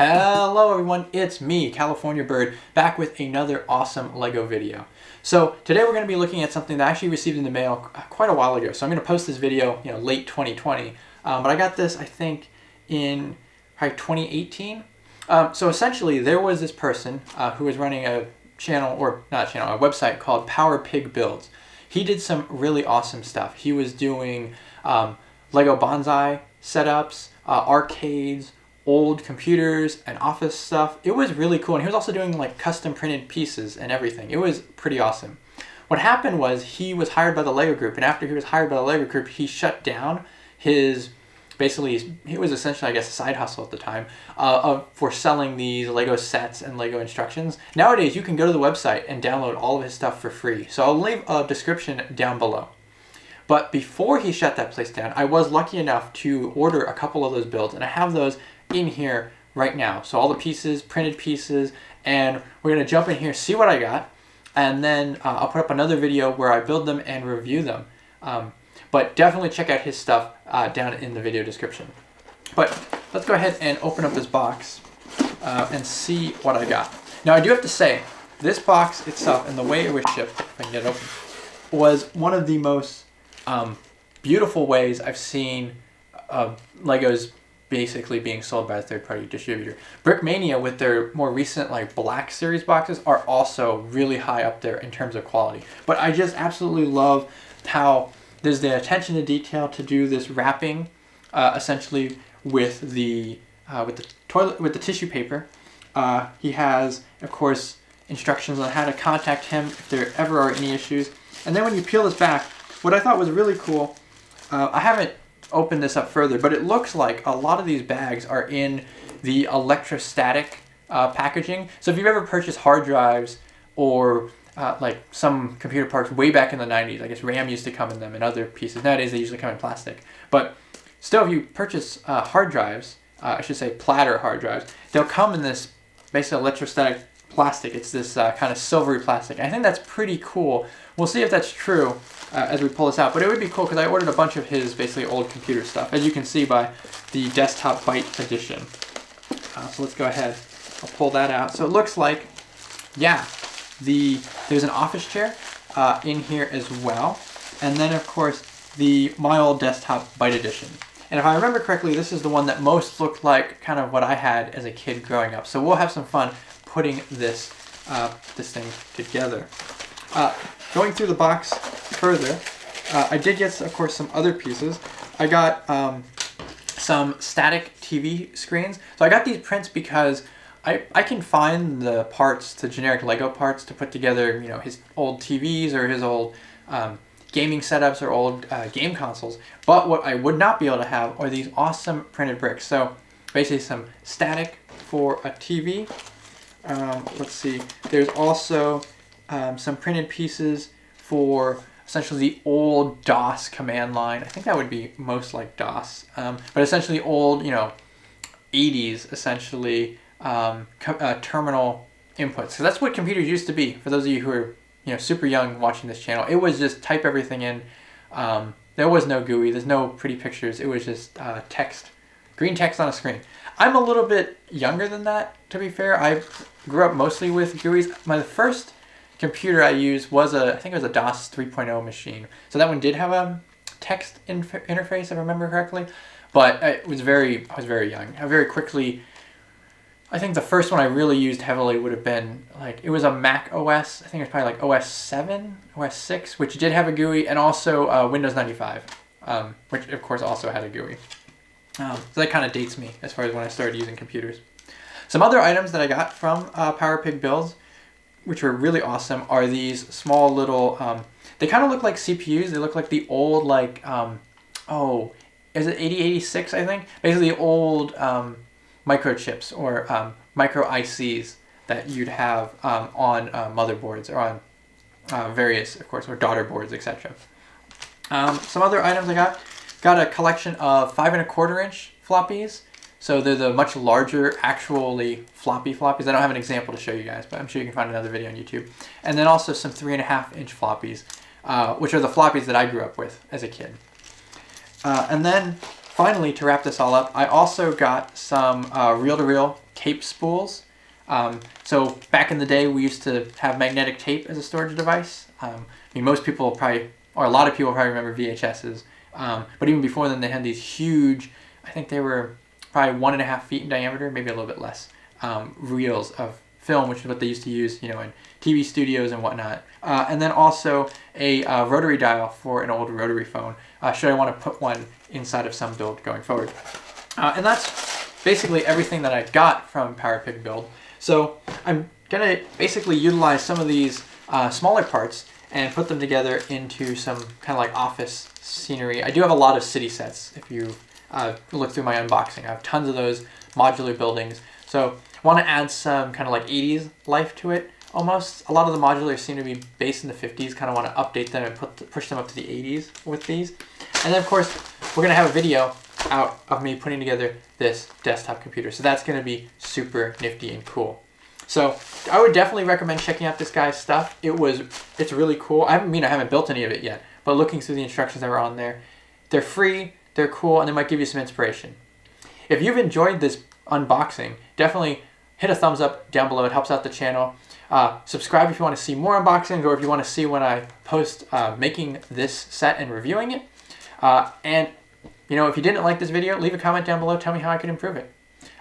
Hello everyone, it's me, California Bird, back with another awesome LEGO video. So today we're going to be looking at something that I actually received in the mail quite a while ago. So I'm going to post this video, late 2020, but I got this, I think, in probably 2018. So essentially there was this person who was running a channel, or not a channel, a website called Power Pig Builds. He did some really awesome stuff. He was doing LEGO bonsai setups, arcades, old computers and office stuff. It was really cool, and he was also doing like custom printed pieces and everything. It was pretty awesome. What happened was he was hired by the LEGO Group, and after he was hired by the LEGO Group, he shut down his, basically, it was essentially, I guess, a side hustle at the time for selling these LEGO sets and LEGO instructions. Nowadays, you can go to the website and download all of his stuff for free. So I'll leave a description down below. But before he shut that place down, I was lucky enough to order a couple of those builds, and I have those in here right now. So all the pieces, printed pieces, and we're going to jump in here, see what I got, and then I'll put up another video where I build them and review them. But definitely check out his stuff down in the video description. But let's go ahead and open up this box and see what I got. Now I do have to say, this box itself and the way it was shipped, if I can get it open, was one of the most beautiful ways I've seen Legos basically being sold by a third-party distributor. Brickmania, with their more recent like Black Series boxes, are also really high up there in terms of quality. But I just absolutely love how there's the attention to detail to do this wrapping, essentially with the tissue paper. He has, of course, instructions on how to contact him if there ever are any issues. And then when you peel this back, what I thought was really cool, I haven't open this up further, but it looks like a lot of these bags are in the electrostatic packaging. So if you've ever purchased hard drives or like some computer parts way back in the 90s, I guess RAM used to come in them and other pieces. Nowadays they usually come in plastic. But still, if you purchase hard drives, I should say platter hard drives, they'll come in this basically electrostatic plastic. It's this kind of silvery plastic. I think that's pretty cool. We'll see if that's true as we pull this out, but it would be cool because I ordered a bunch of his basically old computer stuff, as you can see by the Desktop Byte edition. So let's go ahead. I'll pull that out. So it looks like, yeah, there's an office chair in here as well, and then of course the My Old Desktop Byte edition. And if I remember correctly, this is the one that most looked like kind of what I had as a kid growing up. So we'll have some fun putting this thing together. Going through the box further, I did get, of course, some other pieces. I got some static TV screens. So I got these prints because I can find the parts, the generic LEGO parts, to put together, his old TVs or his old gaming setups or old game consoles. But what I would not be able to have are these awesome printed bricks. So basically some static for a TV. Let's see. There's also some printed pieces for essentially the old DOS command line. I think that would be most like DOS, but essentially old, 80s essentially terminal inputs. So that's what computers used to be. For those of you who are super young watching this channel, it was just type everything in. There was no GUI. There's no pretty pictures. It was just text, green text on a screen. I'm a little bit younger than that, to be fair. I grew up mostly with GUIs. My first computer I used was I think it was a DOS 3.0 machine. So that one did have a text interface, if I remember correctly. But I was very young. I very quickly, I think the first one I really used heavily would have been it was a Mac OS. I think it was probably like OS 7, OS 6, which did have a GUI, and also Windows 95, which of course also had a GUI. So that kind of dates me as far as when I started using computers. Some other items that I got from Power Pig Builds, which were really awesome, are these small little, they kind of look like CPUs. They look like the old, is it 8086, I think? Basically old microchips or micro ICs that you'd have on motherboards or on various, of course, or daughter boards, etc. Some other items I got a collection of 5 1/4 inch floppies. So they're the much larger, actually floppy floppies. I don't have an example to show you guys, but I'm sure you can find another video on YouTube. And then also some 3 1/2 inch floppies, which are the floppies that I grew up with as a kid. And then finally, to wrap this all up, I also got some reel-to-reel tape spools. So back in the day, we used to have magnetic tape as a storage device. I mean, most people probably, or a lot of people probably remember VHSs. But even before then, they had these huge, I think they were probably 1.5 feet in diameter, maybe a little bit less, reels of film, which is what they used to use, in TV studios and whatnot. And then also a rotary dial for an old rotary phone, should I want to put one inside of some build going forward. And that's basically everything that I got from PowerPig build. So I'm going to basically utilize some of these smaller parts and put them together into some kind of like office scenery. I do have a lot of city sets. If you look through my unboxing, I have tons of those modular buildings. So I want to add some kind of like 80s life to it almost. A lot of the modulars seem to be based in the 50s, kind of want to update them and push them up to the 80s with these. And then of course, we're going to have a video out of me putting together this desktop computer. So that's going to be super nifty and cool. So I would definitely recommend checking out this guy's stuff. It's really cool. I haven't built any of it yet, but looking through the instructions that were on there, they're free, they're cool, and they might give you some inspiration. If you've enjoyed this unboxing, definitely hit a thumbs up down below. It helps out the channel. Subscribe if you want to see more unboxings, or if you want to see when I post making this set and reviewing it. And if you didn't like this video, leave a comment down below. Tell me how I could improve it.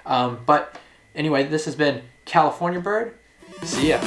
But anyway, this has been California Bird. See ya.